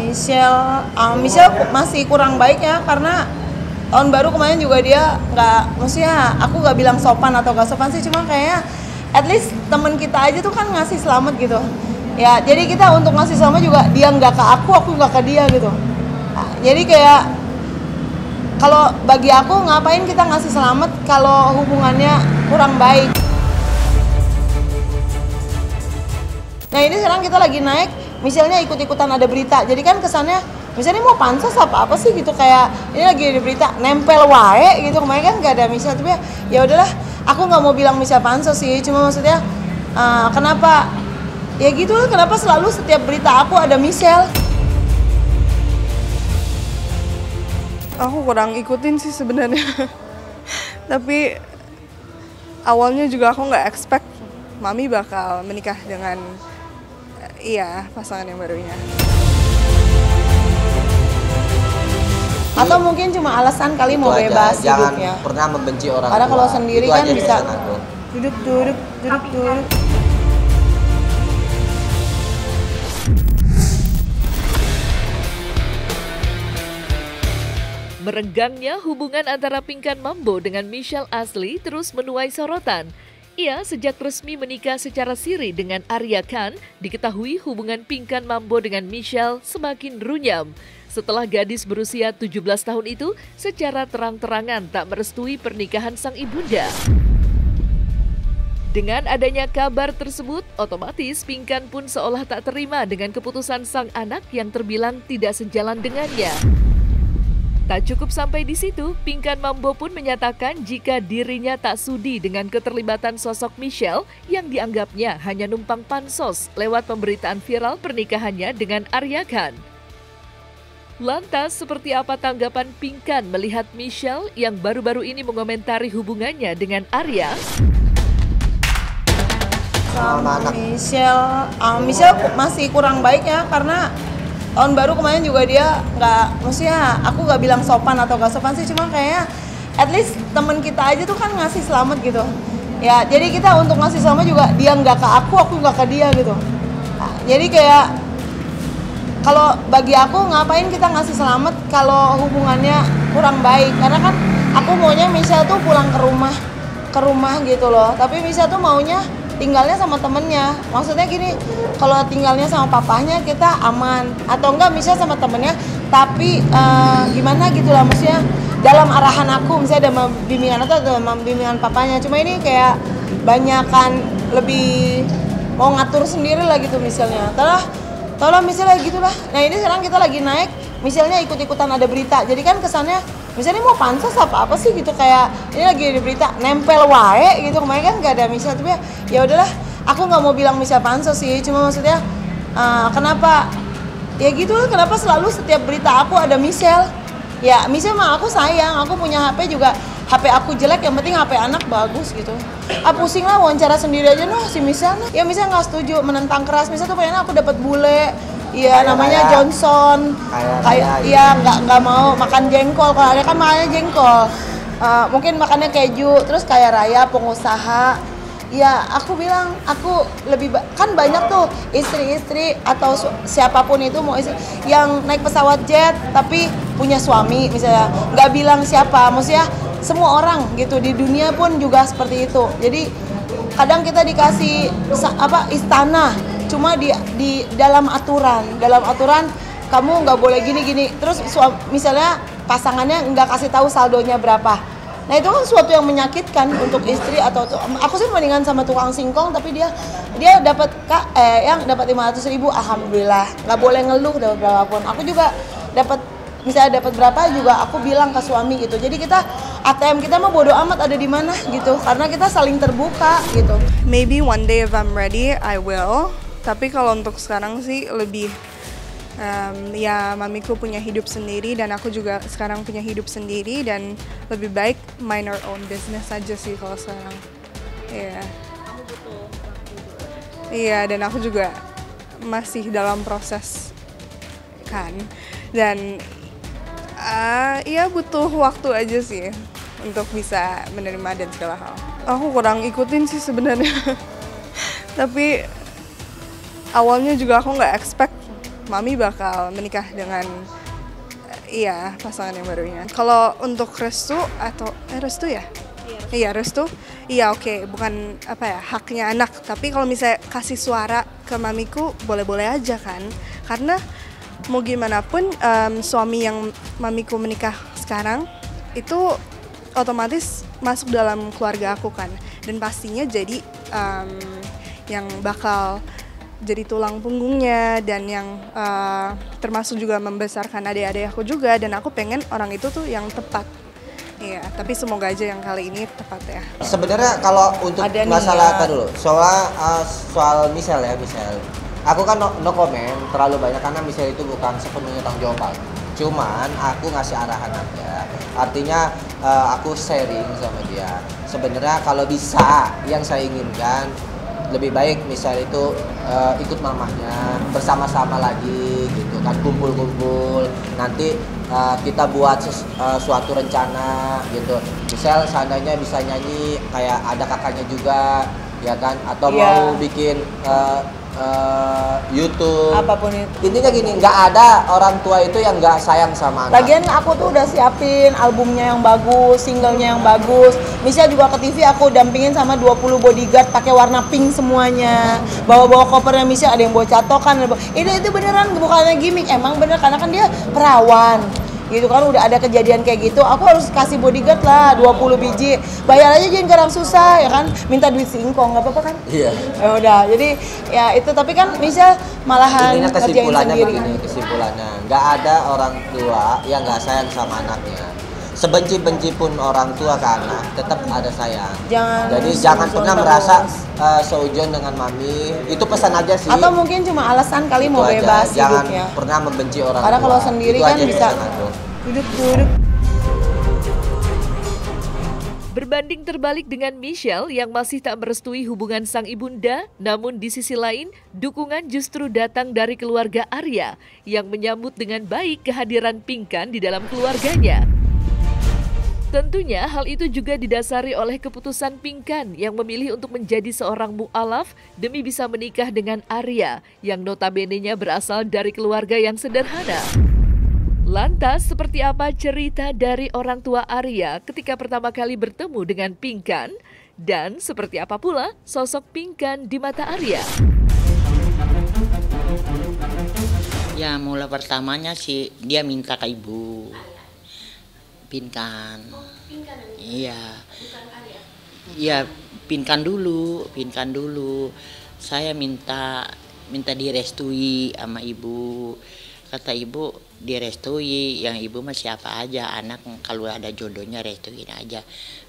Michelle masih kurang baik ya, karena tahun baru kemarin juga dia nggak, maksudnya aku nggak bilang sopan atau nggak sopan sih, cuma kayaknya at least temen kita aja tuh kan ngasih selamat gitu ya, jadi kita untuk ngasih selamat juga dia nggak ke aku nggak ke dia gitu. Nah, jadi kayak kalau bagi aku ngapain kita ngasih selamat kalau hubungannya kurang baik. Nah ini sekarang kita lagi naik, misalnya ikut-ikutan ada berita, jadi kan kesannya misalnya mau pansos apa sih gitu, kayak ini lagi ada berita nempel wae gitu. Kemarin kan nggak ada Michelle, tapi ya udahlah, aku nggak mau bilang Michelle pansos sih, cuma maksudnya kenapa ya gitu, kenapa selalu setiap berita aku ada Michelle. Aku kurang ikutin sih sebenarnya. Tapi awalnya juga aku nggak expect Mami bakal menikah dengan pasangan yang barunya. Atau mungkin cuma alasan kali mau bebas hidupnya. Jangan pernah membenci orang tua. Karena kalau sendiri kan bisa duduk. Merenggangnya hubungan antara Pinkan Mambo dengan Michelle Ashley terus menuai sorotan. Ia sejak resmi menikah secara siri dengan Arya Khan, diketahui hubungan Pinkan Mambo dengan Michelle semakin runyam. Setelah gadis berusia 17 tahun itu secara terang-terangan tak merestui pernikahan sang ibunda. Dengan adanya kabar tersebut, otomatis Pinkan pun seolah tak terima dengan keputusan sang anak yang terbilang tidak sejalan dengannya. Tak cukup sampai di situ, Pinkan Mambo pun menyatakan jika dirinya tak sudi dengan keterlibatan sosok Michelle yang dianggapnya hanya numpang pansos lewat pemberitaan viral pernikahannya dengan Arya Khan. Lantas, seperti apa tanggapan Pinkan melihat Michelle yang baru-baru ini mengomentari hubungannya dengan Arya? Michelle masih kurang baik ya, karena tahun baru kemarin juga dia nggak, maksudnya aku nggak bilang sopan atau nggak sopan sih, cuma kayaknya at least temen kita aja tuh kan ngasih selamat gitu ya, jadi kita untuk ngasih selamat juga dia nggak ke aku nggak ke dia gitu. Nah, jadi kayak kalau bagi aku ngapain kita ngasih selamat kalau hubungannya kurang baik, karena kan aku maunya Michelle tuh pulang ke rumah gitu loh, tapi Michelle tuh maunya tinggalnya sama temennya. Maksudnya gini, kalau tinggalnya sama papahnya kita aman, atau enggak misalnya sama temennya tapi gimana gitu lah, maksudnya dalam arahan aku, misalnya ada bimbingan atau ada bimbingan papanya. Cuma ini kayak banyakan lebih mau ngatur sendiri lah gitu misalnya. Tolong misalnya gitulah. Nah ini sekarang kita lagi naik, misalnya ikut-ikutan ada berita, jadi kan kesannya misalnya mau pansos apa sih gitu, kayak ini lagi ada berita nempel wae gitu. Kemarin kan nggak ada Michelle, tapi ya udahlah, aku nggak mau bilang Michelle pansos sih, cuma maksudnya kenapa ya gitu, kenapa selalu setiap berita aku ada Michelle. Ya Michelle mah aku sayang, aku punya HP juga, HP aku jelek, yang penting HP anak bagus gitu. Pusing lah wawancara sendiri aja noh si Michelle. Ya Michelle nggak setuju, menentang keras. Michelle tuh pengen aku dapat bule. Iya namanya Johnson, kayak iya nggak mau makan jengkol, kalau ada kan makannya jengkol, mungkin makannya keju, terus kayak Raya pengusaha. Ya aku bilang aku lebih kan banyak tuh istri-istri atau siapapun itu mau istri yang naik pesawat jet tapi punya suami misalnya, nggak bilang siapa, maksudnya semua orang gitu di dunia pun juga seperti itu. Jadi kadang kita dikasih istana, cuma di dalam aturan kamu nggak boleh gini, terus misalnya pasangannya nggak kasih tahu saldonya berapa. Nah itu kan suatu yang menyakitkan untuk istri. Atau aku sih mendingan sama tukang singkong, tapi dia dapat yang dapat 500.000, alhamdulillah, nggak boleh ngeluh dapat berapapun. Aku juga dapat, misalnya dapat berapa juga aku bilang ke suami gitu. Jadi kita ATM kita mah bodo amat ada di mana gitu, karena kita saling terbuka gitu. Maybe one day if I'm ready, I will. Tapi kalau untuk sekarang sih lebih ya mamiku punya hidup sendiri dan aku juga sekarang punya hidup sendiri, dan lebih baik mind our own business aja sih kalau sekarang. Iya. Iya, dan aku juga masih dalam proses kan, dan ya butuh waktu aja sih untuk bisa menerima dan segala hal. Aku kurang ikutin sih sebenarnya. Tapi awalnya juga aku nggak expect Mami bakal menikah dengan pasangan yang barunya. Kalau untuk restu atau restu ya? Iya restu. Iya oke. Bukan haknya anak. Tapi kalau misalnya kasih suara ke mamiku boleh-boleh aja kan. Karena mau gimana pun suami yang mamiku menikah sekarang itu otomatis masuk dalam keluarga aku kan. Dan pastinya jadi yang bakal jadi tulang punggungnya dan yang termasuk juga membesarkan adik-adik aku juga, dan aku pengen orang itu tuh yang tepat. Iya, tapi semoga aja yang kali ini tepat ya. Sebenarnya kalau untuk ada masalah dulu soal Michelle ya, Michelle. Aku kan no comment terlalu banyak karena Michelle itu bukan sepenuhnya tanggung jawab. Cuman aku ngasih arahan aja. Artinya aku sharing sama dia. Sebenarnya kalau bisa yang saya inginkan lebih baik misalnya itu ikut mamahnya bersama-sama lagi gitu kan, kumpul-kumpul nanti kita buat suatu rencana gitu. Misal seandainya bisa nyanyi kayak ada kakaknya juga ya kan, atau mau bikin YouTube apapun itu. Intinya gini, nggak ada orang tua itu yang nggak sayang sama anak. Lagian aku tuh udah siapin albumnya yang bagus, singlenya yang bagus. Misalnya juga ke TV aku dampingin sama 20 bodyguard pakai warna pink semuanya. Bawa-bawa kopernya, misalnya ada yang bawa catokan. Itu beneran, bukannya gimmick, emang bener karena kan dia perawan. Gitu kan, udah ada kejadian kayak gitu, aku harus kasih bodyguard lah 20 biji. Bayar aja jangan garang susah ya kan, minta duit singkong nggak apa-apa kan? Iya. Ya udah, jadi ya itu, tapi kan bisa malahan Intinya ngerjain sendiri. Kesimpulannya nggak ada orang tua yang nggak sayang sama anaknya. Sebenci-benci pun orang tua ke anak, tetap ada sayang. Jadi jangan pernah merasa seujon dengan mami. Itu pesan aja sih. Atau mungkin cuma alasan kali mau aja. bebas Jangan hidupnya. pernah membenci orang Karena tua. kalau sendiri itu kan aja bisa pesan aku. duduk-duduk. Berbanding terbalik dengan Michelle yang masih tak merestui hubungan sang ibunda, namun di sisi lain, dukungan justru datang dari keluarga Arya yang menyambut dengan baik kehadiran Pinkan di dalam keluarganya. Tentunya hal itu juga didasari oleh keputusan Pinkan yang memilih untuk menjadi seorang mu'alaf demi bisa menikah dengan Arya yang notabene-nya berasal dari keluarga yang sederhana. Lantas, seperti apa cerita dari orang tua Arya ketika pertama kali bertemu dengan Pinkan? Dan seperti apa pula sosok Pinkan di mata Arya? Ya, mulai pertamanya sih dia minta ke ibu. Pinkan. Iya. Iya, Pinkan dulu. Saya minta direstui sama ibu. Kata ibu direstui, yang ibu mah siapa aja, anak kalau ada jodohnya restuin aja.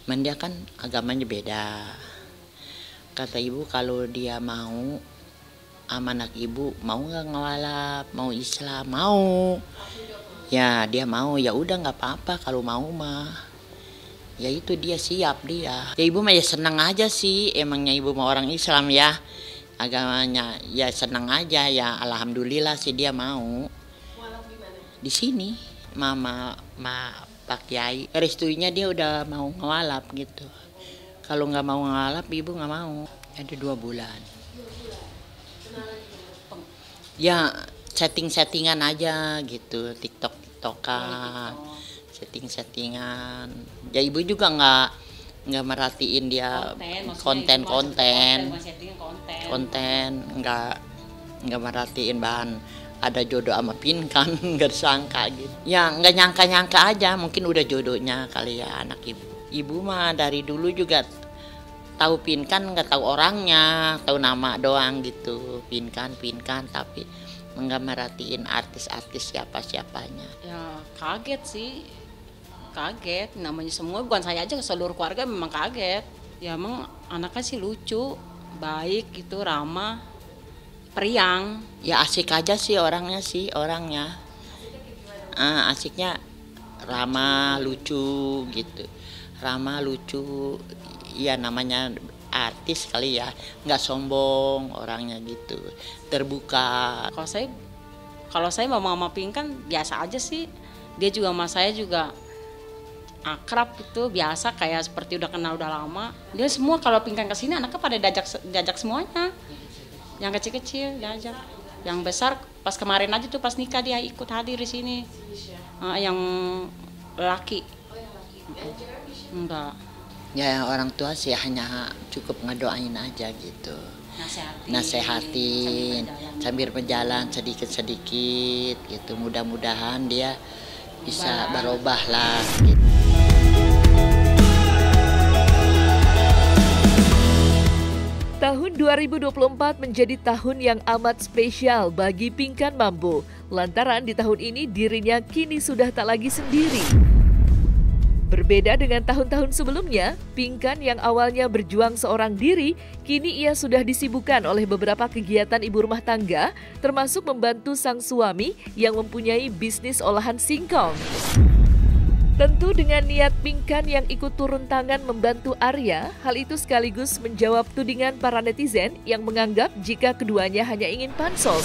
Dia kan agamanya beda. Kata ibu kalau dia mau sama anak ibu, mau nggak ngawalap, mau Islam, mau. Ya dia mau, ya udah nggak apa-apa kalau mau mah. Ya itu dia siap dia. Ya ibu mah ya senang aja sih, emangnya ibu mau orang Islam ya. Agamanya ya senang aja ya, alhamdulillah sih dia mau. Di sini mama Pak Kiai restuinya dia udah mau ngawalap gitu. Kalau nggak mau ngawalap ibu nggak mau. Ada 2 bulan. Ya settingan aja gitu, tiktokan, settingan. Ya ibu juga nggak merhatiin dia konten, nggak merhatiin bahan. Ada jodoh sama Pinkan, nggak sangka gitu. Ya nggak nyangka aja, mungkin udah jodohnya kali ya anak ibu. Ibu mah dari dulu juga tahu Pinkan, nggak tahu orangnya, tahu nama doang gitu. Pinkan, tapi nggak merhatiin artis-artis siapa-siapanya. Ya kaget sih, namanya semua, bukan saya aja, seluruh keluarga memang kaget. Ya emang anaknya sih lucu, baik gitu, ramah, periang. Ya asik aja sih orangnya. Asiknya ramah, lucu gitu, ya namanya artis kali ya, nggak sombong orangnya gitu, terbuka. Kalau saya mama Pinkan biasa aja sih, dia juga sama saya juga akrab gitu, biasa kayak seperti udah kenal udah lama. Dia semua kalau Pinkan kesini anaknya pada diajak semuanya, yang kecil-kecil diajak. Yang besar pas kemarin aja tuh pas nikah dia ikut hadir di sini. Yang laki. Enggak. Ya orang tua sih hanya cukup ngedoain aja gitu. Nasehatin sambil berjalan sedikit-sedikit gitu. Mudah-mudahan dia bisa berubah lah gitu. Tahun 2024 menjadi tahun yang amat spesial bagi Pinkan Mambo. Lantaran di tahun ini dirinya kini sudah tak lagi sendiri. Berbeda dengan tahun-tahun sebelumnya, Pinkan yang awalnya berjuang seorang diri, kini ia sudah disibukkan oleh beberapa kegiatan ibu rumah tangga, termasuk membantu sang suami yang mempunyai bisnis olahan singkong. Tentu dengan niat Pinkan yang ikut turun tangan membantu Arya, hal itu sekaligus menjawab tudingan para netizen yang menganggap jika keduanya hanya ingin pansos.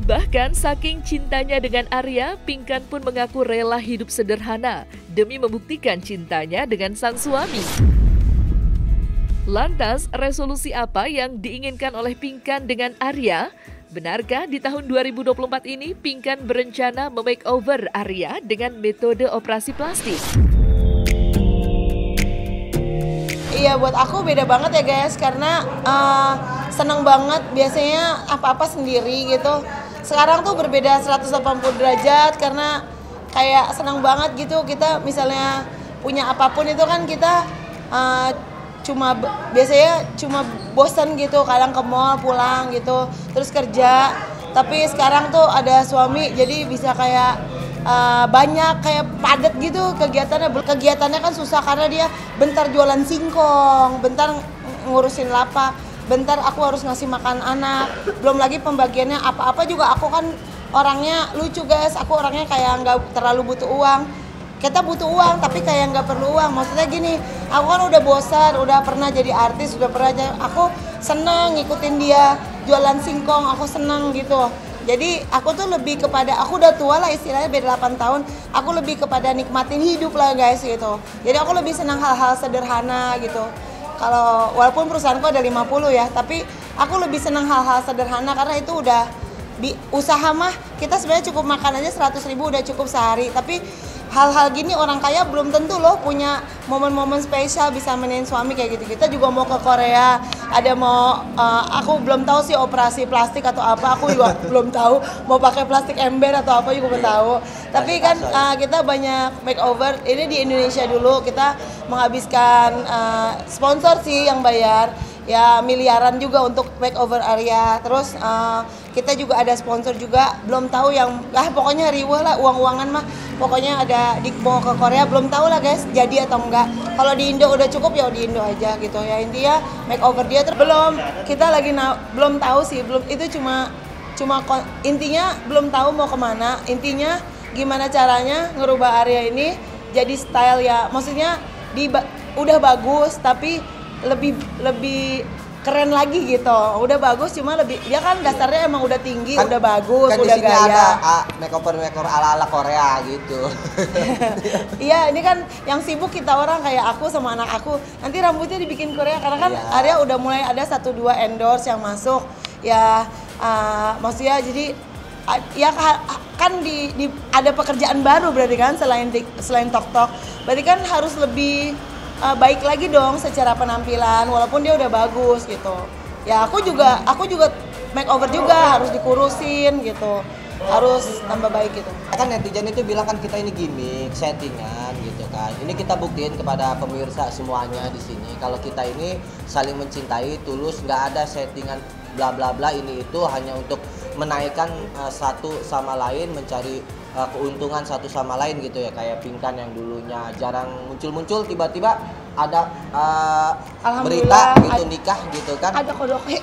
Bahkan saking cintanya dengan Arya, Pinkan pun mengaku rela hidup sederhana demi membuktikan cintanya dengan sang suami. Lantas, resolusi apa yang diinginkan oleh Pinkan dengan Arya? Benarkah di tahun 2024 ini Pinkan berencana memakeover Arya dengan metode operasi plastik? Iya, buat aku beda banget ya guys, karena seneng banget biasanya apa-apa sendiri gitu. Sekarang tuh berbeda 180 derajat karena kayak seneng banget gitu. Kita misalnya punya apapun itu kan kita biasanya cuma bosan gitu, kadang ke mall pulang gitu, terus kerja. Tapi sekarang tuh ada suami jadi bisa kayak banyak kayak padat gitu kegiatannya kan susah karena dia bentar jualan singkong, bentar ngurusin lapak, bentar aku harus ngasih makan anak, belum lagi pembagiannya apa-apa juga. Aku kan orangnya lucu guys, aku orangnya kayak nggak terlalu butuh uang. Kita butuh uang tapi kayak nggak perlu uang. Maksudnya gini, aku kan udah bosan, udah pernah jadi artis, aku seneng ngikutin dia jualan singkong, aku seneng gitu. Jadi aku tuh lebih kepada, aku udah tua lah istilahnya, beda 8 tahun, aku lebih kepada nikmatin hidup lah guys gitu. Jadi aku lebih senang hal-hal sederhana gitu. Kalau walaupun perusahaanku ada 50 ya, tapi aku lebih senang hal-hal sederhana karena itu udah usaha mah kita sebenarnya cukup makan aja 100.000 udah cukup sehari. Tapi hal-hal gini orang kaya belum tentu loh punya momen-momen spesial bisa menemuin suami kayak gitu. Kita juga mau ke Korea, ada aku belum tahu sih operasi plastik atau apa, aku juga belum tahu mau pakai plastik ember atau apa juga belum tahu. Tapi kan kita banyak makeover ini di Indonesia dulu, kita menghabiskan sponsor sih yang bayar. Ya miliaran juga untuk makeover Arya. Terus kita juga ada sponsor juga, belum tahu yang pokoknya riweh lah uang-uangan mah. Pokoknya ada mau ke Korea, belum tahu lah guys jadi atau enggak. Kalau di Indo udah cukup ya di Indo aja gitu ya. Intinya makeover dia belum, kita lagi belum tahu sih, belum, itu cuma intinya belum tahu mau kemana. Intinya gimana caranya ngerubah Arya ini jadi style ya, maksudnya udah bagus tapi lebih keren lagi gitu. Udah bagus cuma lebih, dia kan dasarnya emang udah tinggi, kan, udah bagus, kan udah gaya. Ada makeover ala Korea gitu. Iya, ini kan yang sibuk kita orang kayak aku sama anak aku. Nanti rambutnya dibikin Korea karena kan Arya udah mulai ada 1-2 endorse yang masuk. Ya maksudnya jadi ya kan ada pekerjaan baru berarti kan selain tok-tok. Berarti kan harus lebih baik lagi dong secara penampilan walaupun dia udah bagus gitu. Ya aku juga makeover juga harus dikurusin gitu. Harus tambah baik gitu. Kan netizen itu bilang kan kita ini gimmick, settingan gitu kan. Ini kita buktiin kepada pemirsa semuanya di sini kalau kita ini saling mencintai, tulus, nggak ada settingan bla bla bla ini itu, hanya untuk menaikkan satu sama lain, mencari keuntungan satu sama lain gitu ya. Kayak Pinkan yang dulunya jarang muncul-muncul, tiba-tiba ada berita gitu nikah gitu kan, ada kodoknya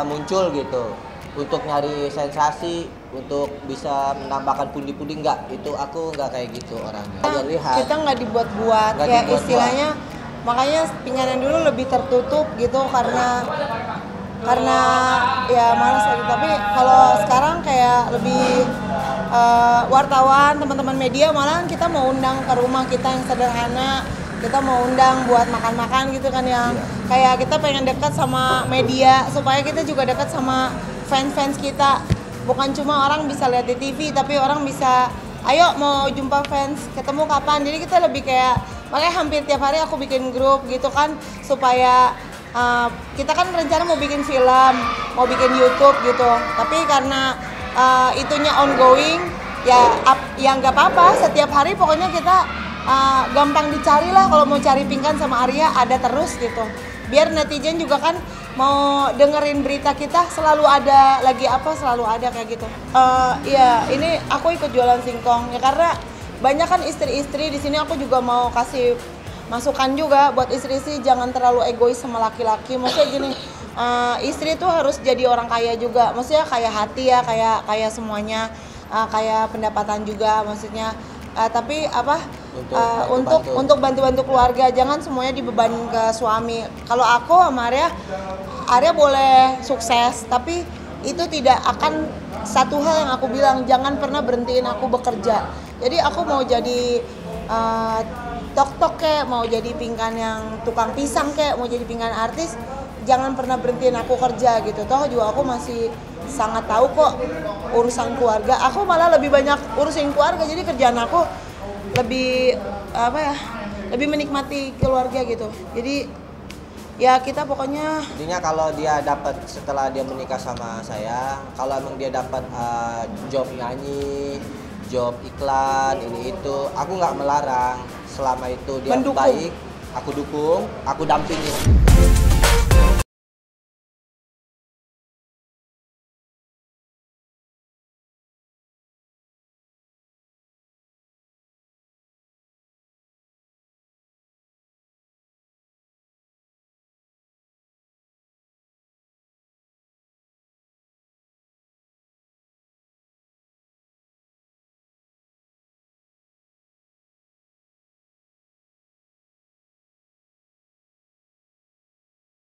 muncul gitu untuk nyari sensasi, untuk bisa menambahkan pundi-pundi. Enggak, itu aku nggak kayak gitu orangnya. Kita nggak dibuat-buat ya istilahnya. Makanya Pinkan yang dulu lebih tertutup gitu karena ya malas lagi. Tapi kalau sekarang kayak lebih wartawan, teman-teman media, malah kita mau undang ke rumah kita yang sederhana, kita mau undang buat makan-makan gitu kan, yang kayak kita pengen dekat sama media supaya kita juga dekat sama fans-fans kita. Bukan cuma orang bisa lihat di TV, tapi orang bisa, ayo mau jumpa fans, ketemu kapan. Jadi kita lebih kayak, makanya hampir tiap hari aku bikin grup gitu kan, supaya kita kan rencana mau bikin film, mau bikin YouTube gitu. Tapi karena itunya ongoing, ya nggak apa-apa. Setiap hari pokoknya kita gampang dicari lah. Kalau mau cari Pinkan sama Arya ada terus gitu. Biar netizen juga kan mau dengerin berita kita selalu ada, lagi apa selalu ada kayak gitu. Iya, ini aku ikut jualan singkong ya karena banyak kan istri-istri di sini. Aku juga mau kasih masukan juga buat istri-istri, jangan terlalu egois sama laki-laki. Maksudnya gini, istri tuh harus jadi orang kaya juga. Maksudnya kaya hati ya, kaya semuanya, kaya pendapatan juga maksudnya. Tapi apa? Untuk bantu-bantu keluarga, jangan semuanya dibeban ke suami. Kalau aku sama Arya boleh sukses, tapi itu tidak akan satu hal yang aku bilang, jangan pernah berhentiin aku bekerja. Jadi aku mau jadi tok-tok kek, mau jadi Pinkan yang tukang pisang kek, mau jadi Pinkan artis, jangan pernah berhentiin aku kerja gitu. Toh juga aku masih sangat tahu kok urusan keluarga. Aku malah lebih banyak urusin keluarga, jadi kerjaan aku lebih lebih menikmati keluarga gitu. Jadi ya kita pokoknya intinya kalau dia dapat, setelah dia menikah sama saya, kalau emang dia dapat job nyanyi, job iklan, ini itu, aku nggak melarang selama itu dia mendukung. baik, aku dukung, aku dampingin.